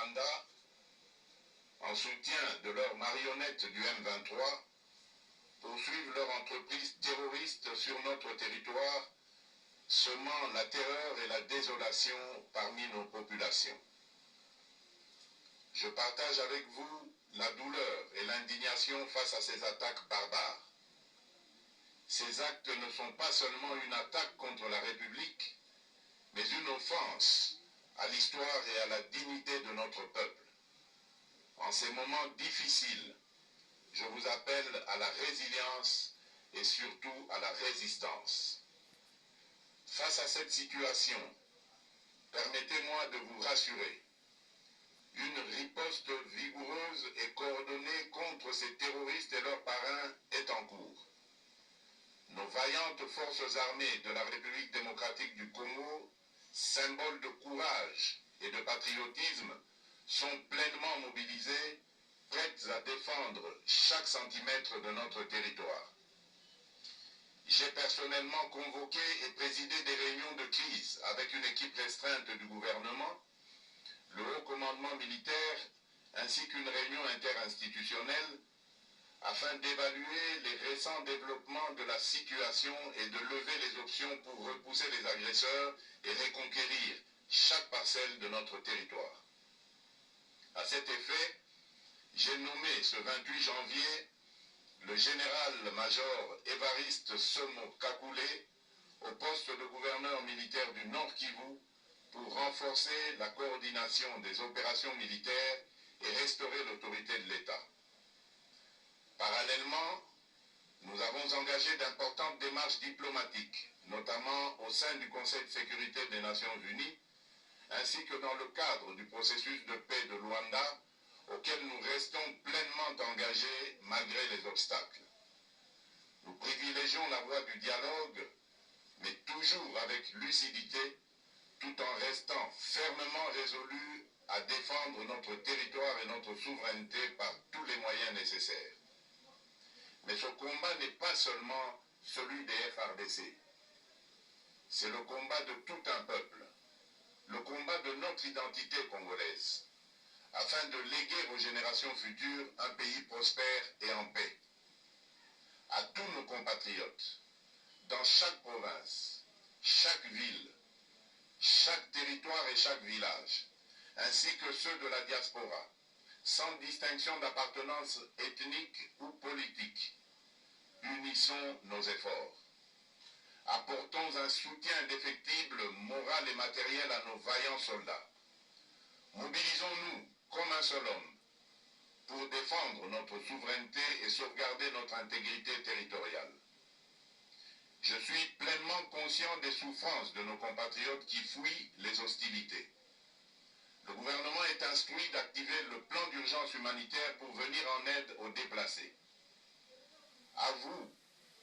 Rwanda, en soutien de leurs marionnettes du M23, poursuivent leur entreprise terroriste sur notre territoire, semant la terreur et la désolation parmi nos populations. Je partage avec vous la douleur et l'indignation face à ces attaques barbares. Ces actes ne sont pas seulement une attaque contre la République, mais une offense à l'histoire et à la dignité de notre peuple. En ces moments difficiles, je vous appelle à la résilience et surtout à la résistance. Face à cette situation, permettez-moi de vous rassurer. Une riposte vigoureuse et coordonnée contre ces terroristes et leurs parrains est en cours. Nos vaillantes forces armées de la République démocratique du Congo, symboles de courage et de patriotisme, sont pleinement mobilisées, prêtes à défendre chaque centimètre de notre territoire. J'ai personnellement convoqué et présidé des réunions de crise avec une équipe restreinte du gouvernement, le haut commandement militaire ainsi qu'une réunion interinstitutionnelle afin d'évaluer les récents développements de la situation et de lever les options pour repousser les agresseurs et reconquérir chaque parcelle de notre territoire. À cet effet, j'ai nommé ce 28 janvier le général-major Évariste Somo Kakule au poste de gouverneur militaire du Nord Kivu pour renforcer la coordination des opérations militaires et restaurer l'autorité de l'État. Parallèlement, nous avons engagé d'importantes démarches diplomatiques, notamment au sein du Conseil de sécurité des Nations Unies, ainsi que dans le cadre du processus de paix de Luanda, auquel nous restons pleinement engagés malgré les obstacles. Nous privilégions la voie du dialogue, mais toujours avec lucidité, tout en restant fermement résolus à défendre notre territoire et notre souveraineté par tous les moyens nécessaires. Mais ce combat n'est pas seulement celui des FARDC. C'est le combat de tout un peuple, le combat de notre identité congolaise, afin de léguer aux générations futures un pays prospère et en paix. À tous nos compatriotes, dans chaque province, chaque ville, chaque territoire et chaque village, ainsi que ceux de la diaspora, sans distinction d'appartenance ethnique ou politique, unissons nos efforts. Apportons un soutien indéfectible, moral et matériel à nos vaillants soldats. Mobilisons-nous comme un seul homme pour défendre notre souveraineté et sauvegarder notre intégrité territoriale. Je suis pleinement conscient des souffrances de nos compatriotes qui fuient les hostilités. Le gouvernement est instruit d'activer le plan d'urgence humanitaire pour venir en aide aux déplacés. À vous,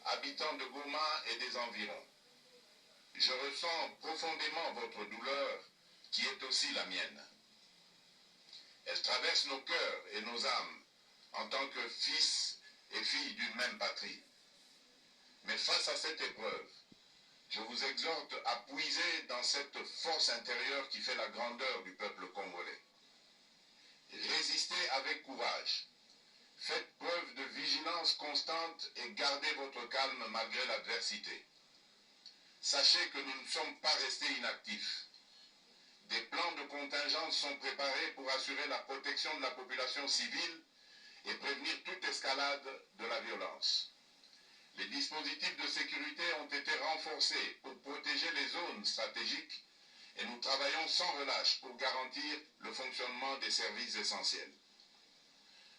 habitants de Goma et des environs, je ressens profondément votre douleur qui est aussi la mienne. Elle traverse nos cœurs et nos âmes en tant que fils et filles d'une même patrie. Mais face à cette épreuve, je vous exhorte à puiser dans cette force intérieure qui fait la grandeur du peuple congolais. Résistez avec courage. Faites preuve de vigilance constante et gardez votre calme malgré l'adversité. Sachez que nous ne sommes pas restés inactifs. Des plans de contingence sont préparés pour assurer la protection de la population civile et prévenir toute escalade de la violence. Les dispositifs de sécurité ont été renforcés pour protéger les zones stratégiques et nous travaillons sans relâche pour garantir le fonctionnement des services essentiels.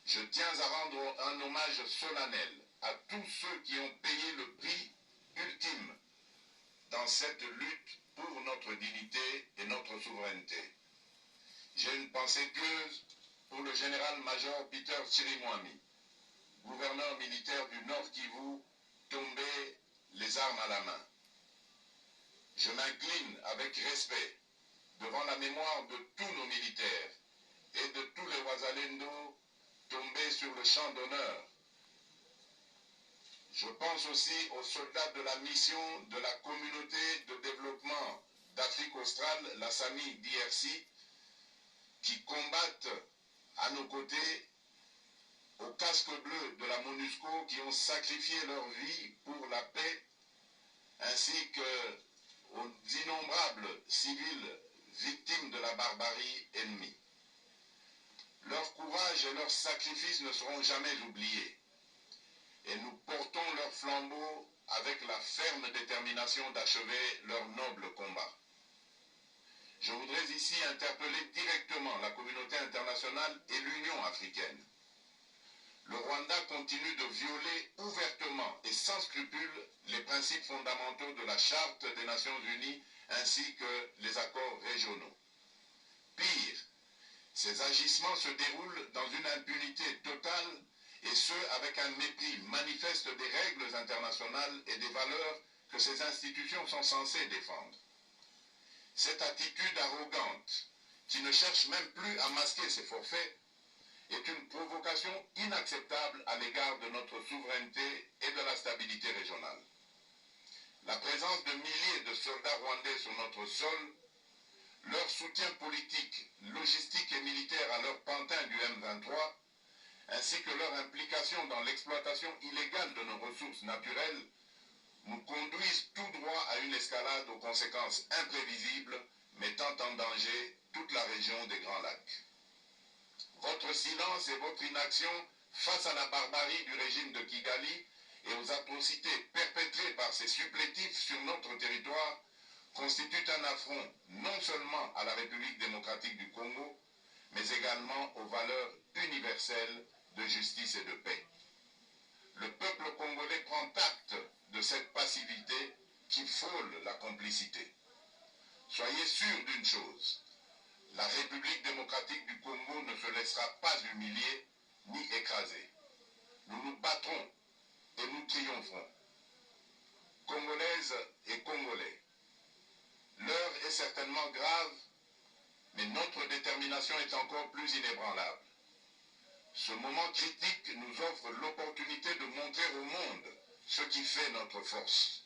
Je tiens à rendre un hommage solennel à tous ceux qui ont payé le prix ultime dans cette lutte pour notre dignité et notre souveraineté. J'ai une pensée pieuse pour le général-major Peter Chirimwami, gouverneur militaire du Nord Kivu, tombé les armes à la main. Je m'incline avec respect devant la mémoire de tous nos militaires et de tous les Wazalendo tombés sur le champ d'honneur. Je pense aussi aux soldats de la mission de la communauté de développement d'Afrique australe, la SAMI DRC, qui combattent à nos côtés aux casques bleus de la MONUSCO qui ont sacrifié leur vie pour la paix, ainsi qu'aux innombrables civils victimes de la barbarie ennemie. Leur courage et leur sacrifice ne seront jamais oubliés, et nous portons leur flambeau avec la ferme détermination d'achever leur noble combat. Je voudrais ici interpeller directement la communauté internationale et l'Union africaine. Le Rwanda continue de violer ouvertement et sans scrupule les principes fondamentaux de la Charte des Nations Unies ainsi que les accords régionaux. Pire, ces agissements se déroulent dans une impunité totale et ce avec un mépris manifeste des règles internationales et des valeurs que ces institutions sont censées défendre. Cette attitude arrogante, qui ne cherche même plus à masquer ses forfaits, est une provocation inacceptable à l'égard de notre souveraineté et de la stabilité régionale. La présence de milliers de soldats rwandais sur notre sol, leur soutien politique, logistique et militaire à leur pantin du M23, ainsi que leur implication dans l'exploitation illégale de nos ressources naturelles, nous conduisent tout droit à une escalade aux conséquences imprévisibles, mettant en danger toute la région des Grands Lacs. Votre silence et votre inaction face à la barbarie du régime de Kigali et aux atrocités perpétrées par ces supplétifs sur notre territoire constituent un affront non seulement à la République démocratique du Congo, mais également aux valeurs universelles de justice et de paix. Le peuple congolais prend acte de cette passivité qui frôle la complicité. Soyez sûrs d'une chose, la République démocratique du Congo ne se laissera pas humilier ni écraser. Nous nous battrons et nous triompherons. Congolaises et Congolais, l'heure est certainement grave, mais notre détermination est encore plus inébranlable. Ce moment critique nous offre l'opportunité de montrer au monde ce qui fait notre force,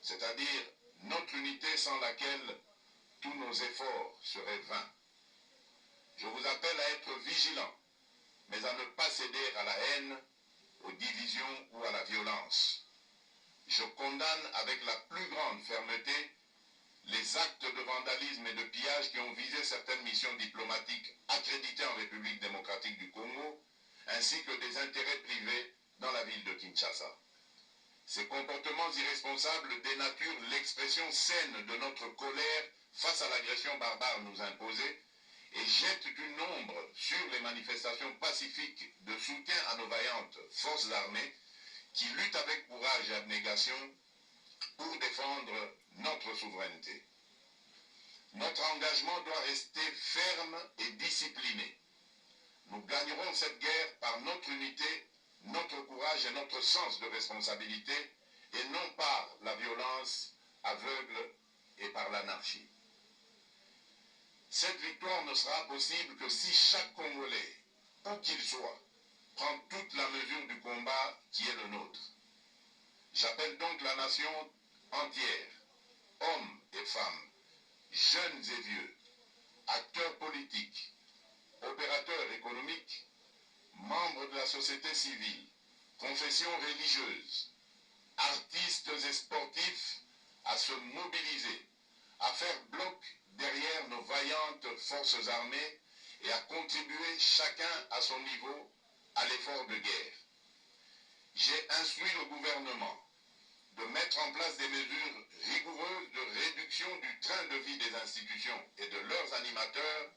c'est-à-dire notre unité sans laquelle tous nos efforts seraient vains. Je vous appelle à être vigilants, mais à ne pas céder à la haine, aux divisions ou à la violence. Je condamne avec la plus grande fermeté les actes de vandalisme et de pillage qui ont visé certaines missions diplomatiques accréditées en République démocratique du Congo, ainsi que des intérêts privés dans la ville de Kinshasa. Ces comportements irresponsables dénaturent l'expression saine de notre colère face à l'agression barbare nous imposée et jettent une ombre sur les manifestations pacifiques de soutien à nos vaillantes forces armées qui luttent avec courage et abnégation pour défendre notre souveraineté. Notre engagement doit rester ferme et discipliné. Nous gagnerons cette guerre par notre unité, notre courage et notre sens de responsabilité, et non par la violence aveugle et par l'anarchie. Cette victoire ne sera possible que si chaque Congolais, où qu'il soit, prend toute la mesure du combat qui est le nôtre. J'appelle donc la nation entière, hommes et femmes, jeunes et vieux, acteurs politiques, opérateurs économiques, membres de la société civile, confessions religieuses, artistes et sportifs à se mobiliser, à faire bloc derrière nos vaillantes forces armées et à contribuer chacun à son niveau à l'effort de guerre. J'ai instruit le gouvernement de mettre en place des mesures rigoureuses de réduction du train de vie des institutions et de leurs animateurs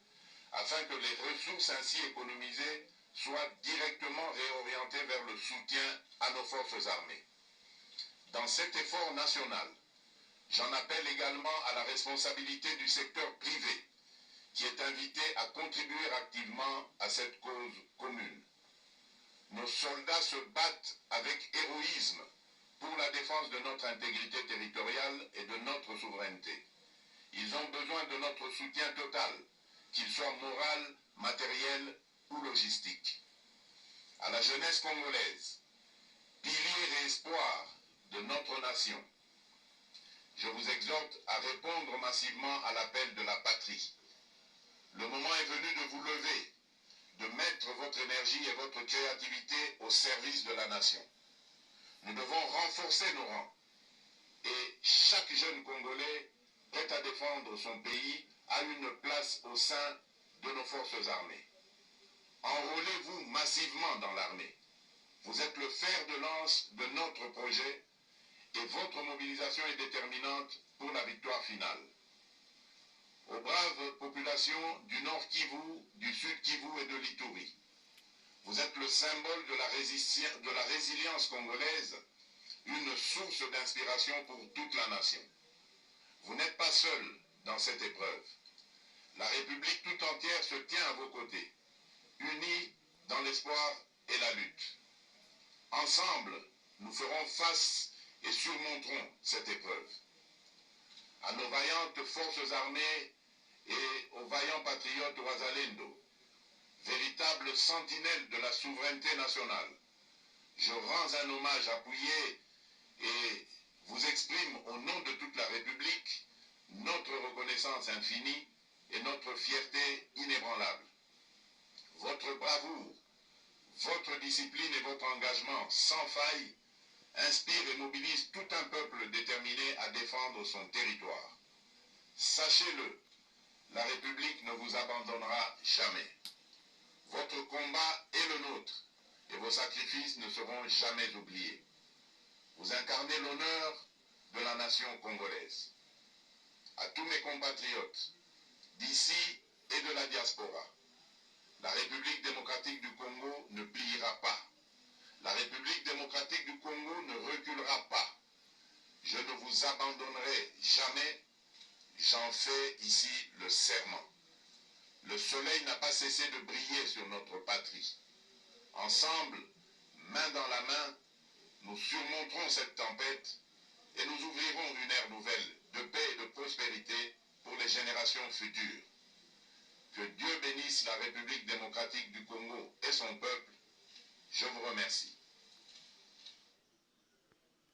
afin que les ressources ainsi économisées soient directement réorientées vers le soutien à nos forces armées. Dans cet effort national, j'en appelle également à la responsabilité du secteur privé qui est invité à contribuer activement à cette cause commune. Nos soldats se battent avec héroïsme pour la défense de notre intégrité territoriale et de notre souveraineté. Ils ont besoin de notre soutien total, qu'il soit moral, matériel ou logistique. À la jeunesse congolaise, pilier et espoir de notre nation, je vous exhorte à répondre massivement à l'appel de la patrie. Le moment est venu de vous lever, de mettre votre énergie et votre créativité au service de la nation. Nous devons renforcer nos rangs. Et chaque jeune Congolais prêt à défendre son pays a une place au sein de nos forces armées. Enrôlez-vous massivement dans l'armée. Vous êtes le fer de lance de notre projet et votre mobilisation est déterminante pour la victoire finale. Aux braves populations du Nord Kivu, du Sud Kivu et de l'Ituri, vous êtes le symbole de la résilience congolaise, une source d'inspiration pour toute la nation. Vous n'êtes pas seul dans cette épreuve. La République tout entière se tient à vos côtés, unis dans l'espoir et la lutte. Ensemble, nous ferons face et surmonterons cette épreuve. À nos vaillantes forces armées et aux vaillants patriotes Ouazalendo, véritables sentinelles de la souveraineté nationale, je rends un hommage appuyé et vous exprime au nom de toute la République notre reconnaissance infinie et notre fierté inébranlable. Votre bravoure, votre discipline et votre engagement sans faille inspirent et mobilisent tout un peuple déterminé à défendre son territoire. Sachez-le, la République ne vous abandonnera jamais. Votre combat est le nôtre et vos sacrifices ne seront jamais oubliés. Vous incarnez l'honneur de la nation congolaise. À tous mes compatriotes, d'ici et de la diaspora, la République démocratique du Congo ne pliera pas. La République démocratique du Congo ne reculera pas. Je ne vous abandonnerai jamais. J'en fais ici le serment. Le soleil n'a pas cessé de briller sur notre patrie. Ensemble, main dans la main, nous surmonterons cette tempête et nous ouvrirons une ère nouvelle de paix et de prospérité pour les générations futures. Que Dieu bénisse la République démocratique du Congo et son peuple. Je vous remercie.